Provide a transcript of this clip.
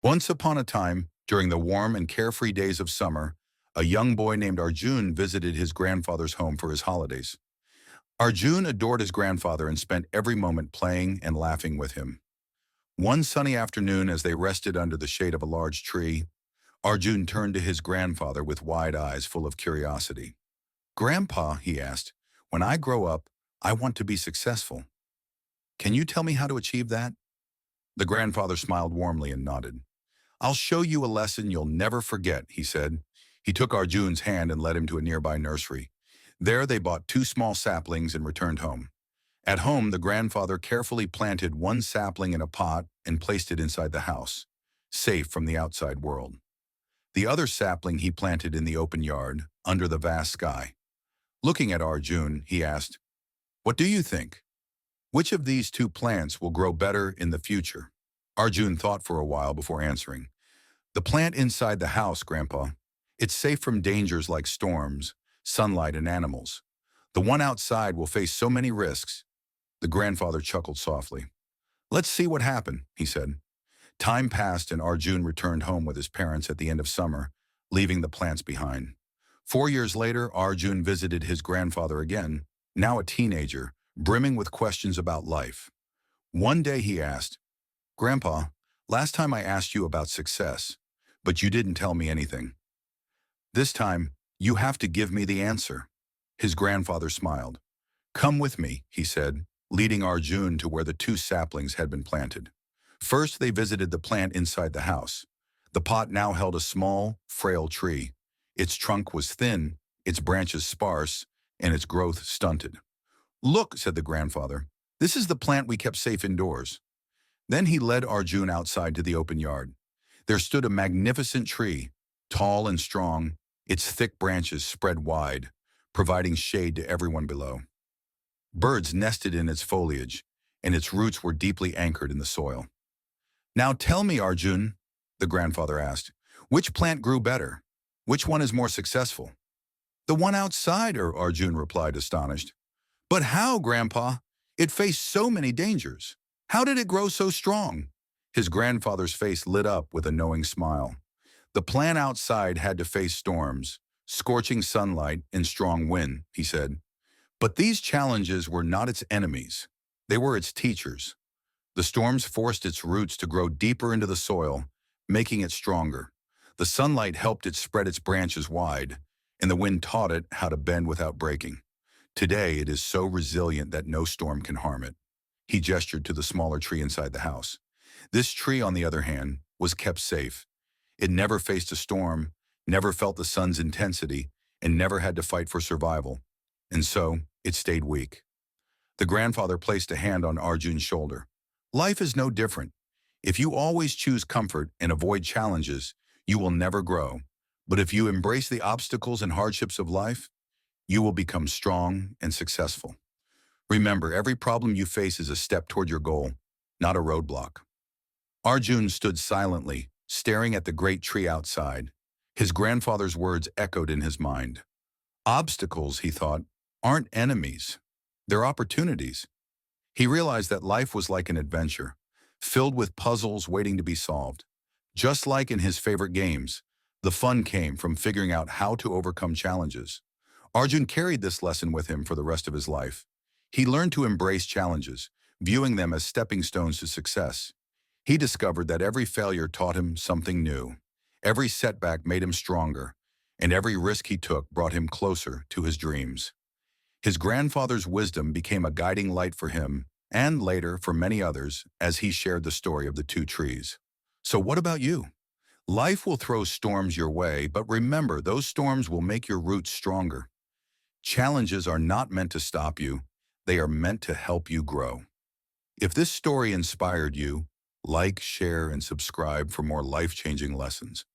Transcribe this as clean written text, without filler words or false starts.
Once upon a time, during the warm and carefree days of summer, a young boy named Arjun visited his grandfather's home for his holidays. Arjun adored his grandfather and spent every moment playing and laughing with him. One sunny afternoon, as they rested under the shade of a large tree, Arjun turned to his grandfather with wide eyes full of curiosity. "Grandpa," he asked, "when I grow up, I want to be successful. Can you tell me how to achieve that?" The grandfather smiled warmly and nodded. "I'll show you a lesson you'll never forget," he said. He took Arjun's hand and led him to a nearby nursery. There they bought two small saplings and returned home. At home, the grandfather carefully planted one sapling in a pot and placed it inside the house, safe from the outside world. The other sapling he planted in the open yard, under the vast sky. Looking at Arjun, he asked, "What do you think? Which of these two plants will grow better in the future?" Arjun thought for a while before answering. "The plant inside the house, Grandpa. It's safe from dangers like storms, sunlight, and animals. The one outside will face so many risks." The grandfather chuckled softly. "Let's see what happened," he said. Time passed and Arjun returned home with his parents at the end of summer, leaving the plants behind. 4 years later, Arjun visited his grandfather again, now a teenager, brimming with questions about life. One day he asked, "Grandpa, last time I asked you about success, but you didn't tell me anything. This time, you have to give me the answer." His grandfather smiled. "Come with me," he said, leading Arjun to where the two saplings had been planted. First, they visited the plant inside the house. The pot now held a small, frail tree. Its trunk was thin, its branches sparse, and its growth stunted. "Look," said the grandfather, "this is the plant we kept safe indoors." Then he led Arjun outside to the open yard. There stood a magnificent tree, tall and strong, its thick branches spread wide, providing shade to everyone below. Birds nested in its foliage, and its roots were deeply anchored in the soil. "Now tell me, Arjun," the grandfather asked, "which plant grew better? Which one is more successful?" "The one outside," Arjun replied, astonished. "But how, Grandpa? It faced so many dangers. How did it grow so strong?" His grandfather's face lit up with a knowing smile. "The plant outside had to face storms, scorching sunlight, and strong wind," he said. "But these challenges were not its enemies. They were its teachers. The storms forced its roots to grow deeper into the soil, making it stronger. The sunlight helped it spread its branches wide, and the wind taught it how to bend without breaking. Today, it is so resilient that no storm can harm it." He gestured to the smaller tree inside the house. This tree, on the other hand, was kept safe. It never faced a storm, never felt the sun's intensity, and never had to fight for survival. And so, it stayed weak. The grandfather placed a hand on Arjun's shoulder. "Life is no different. If you always choose comfort and avoid challenges, you will never grow. But if you embrace the obstacles and hardships of life, you will become strong and successful. Remember, every problem you face is a step toward your goal, not a roadblock." Arjun stood silently, staring at the great tree outside. His grandfather's words echoed in his mind. Obstacles, he thought, aren't enemies. They're opportunities. He realized that life was like an adventure, filled with puzzles waiting to be solved. Just like in his favorite games, the fun came from figuring out how to overcome challenges. Arjun carried this lesson with him for the rest of his life. He learned to embrace challenges, viewing them as stepping stones to success. He discovered that every failure taught him something new. Every setback made him stronger, and every risk he took brought him closer to his dreams. His grandfather's wisdom became a guiding light for him, and later for many others, as he shared the story of the two trees. So what about you? Life will throw storms your way, but remember, those storms will make your roots stronger. Challenges are not meant to stop you. They are meant to help you grow. If this story inspired you, like, share, and subscribe for more life-changing lessons.